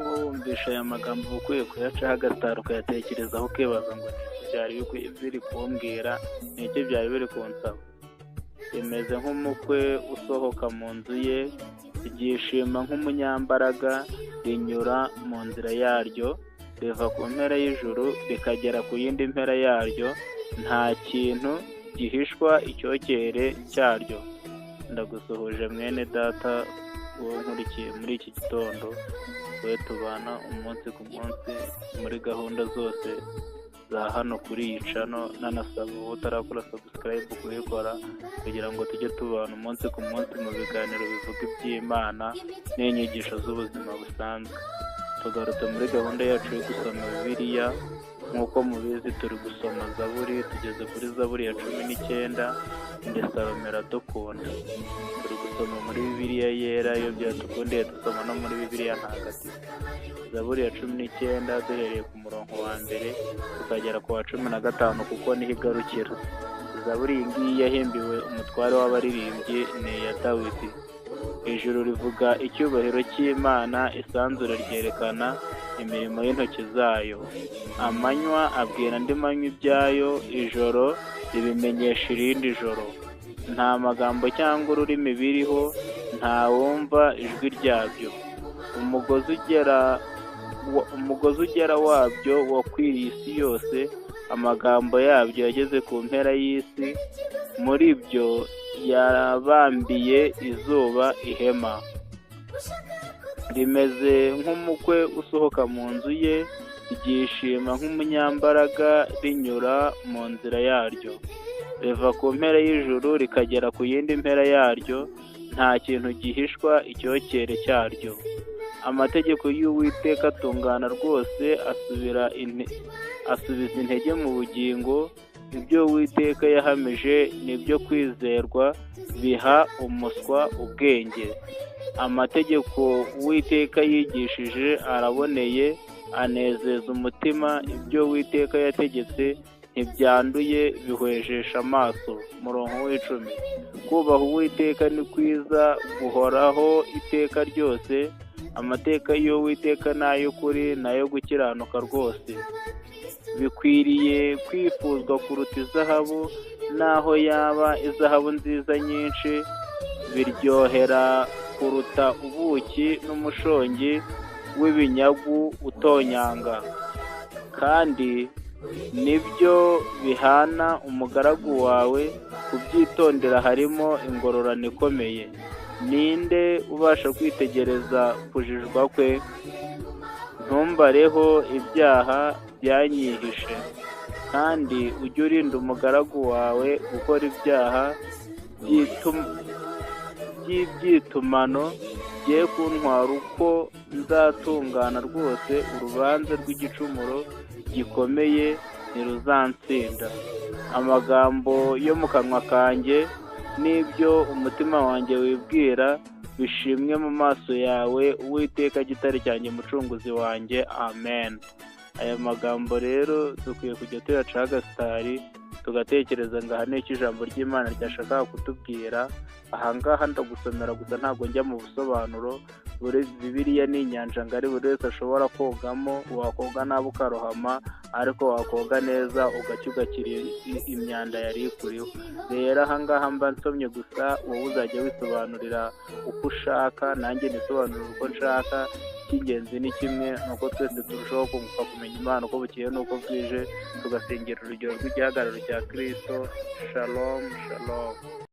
uba wumvisha aya magambo uba ukwiye kuyacaho agataro ukayatekerezaho ukibaza ngo ni iki byari biri kumbwira, ni iki byari biri kunsaba. Rimeze nk'umukwe usohoka mu nzu ye, ryishima nk'umunyambaraga, rinyura mu nzira yaryo, riva ku mpera y'ijuru rikagera ku yindi mpera yaryo, nta kintu gihishwa icyokere cyaryo. Ndagusuhuje mwene data uwo nkurikiye muri iki gitondo, twe tubana umunsi ku munsi muri gahunda zose za hano kuri iyi channel, nanasaba uwo utarakora subscribe kuyikora kugira ngo tujye tubana umunsi ku munsi mu biganiro bivuga iby'Imana n'inyigisho z'ubuzima busanzwe. Tugarutse muri gahunda yacu yo gusoma Bibiliya. Nk'uko mubizi turi gusoma Zaburi, tugeze kuri Zaburi ya 19, ndetse Salomo dukunda. Turi gusoma muri Bibiliya yera, iyo byatukundiye dusoma no muri Bibiliya ntagatifu. Zaburi ya 19 duhereye ku murongo wa mbere tukagera ku wa 15 kuko niho igarukira. Zaburi iyi ngiyi yahimbiwe umutware w'abaririmbyi ni iya Dawidi. Ijuru rivuga icyubahiro cy'Imana, isanzure ryerekana imirimo y'intoki zayo. Amanywa abwira andi manywa ibyayo, ijoro ribimenyesha irindi joro. Nta magambo cyangwa ururimi biriho, nta wumva ijwi ryabyo. Umugozi ugera wabyo wakwiriye isi yose, amagambo yabyo yageze ku mpera y'isi. Muri byo yarabambiye izuba ihema. Rimeze nk'umukwe usohoka mu nzu ye, ryishima nk'umunyambaraga, rinyura mu nzira yaryo. Riva ku mpera y'ijuru rikagera ku yindi mpera yaryo, nta kintu gihishwa icyokere cyaryo. Amategeko y'Uwiteka atungana rwose, asubiza intege mu bugingo. Ibyo Uwiteka yahamije nibyo kwizerwa, biha umuswa ubwenge. Amategeko Uwiteka yigishije araboneye, anezeza umutima. Ibyo Uwiteka yategetse ntibyanduye, bihwejesha amaso. Murongo w'icumi. Kubaha Uwiteka ni kwiza, guhoraho iteka ryose. Amateka y'Uwiteka ni ay'ukuri, nayo gukiranuka rwose. Bikwiriye kwifuzwa kuruta izahabu, naho yaba izahabu nziza nyinshi. Biryohera kuruta ubuki n'umushongi w'ibinyagu utonyanga. Kandi nibyo bihana umugaragu wawe, kubyitondera harimo ingororano ikomeye. Ninde ubasha kwitegereza kujijwa kwe? Ntumbareho ibyaha byanyihishe, kandi ujye urinda umugaragu wawe gukora ibyaha by'ibyitumano. Bye kuntwara uko nzatungana rwose, urubanza rw'igicumuro gikomeye ntiruzansinda. Amagambo yo mu kanwa kanjye n'ibyo umutima wanjye wibwira, bishimwe mu maso yawe, Uwiteka gitare cyanjye, mucunguzi wanjye. Amen. Aya magambo rero dukwiye kujya tuyacaho agasitari, tugatekereza ngo aha ni icyo ijambo ry'Imana ryashakaga kutubwira. Ahangaha ndagusomera gusa, ntabwo njya mu busobanuro. Bibiliya ni inyanja ngari buri wese ashobora kogamo. Wakoga nabi ukarohama, ariko wakoga neza ugacya ugakira imyanda yari ikuriho. Rero ahangaha mba nsomye gusa, wowe uzajya wisobanurira uko ushaka, nanjye nisobanurira uko nshaka. Icy'ingenzi ni kimwe, nuko twese turushaho kunguka kumenya Imana uko bukeye n'uko bwije, tugasengera urugero rw'igihagararo cya Kristo. Shalom, shalom.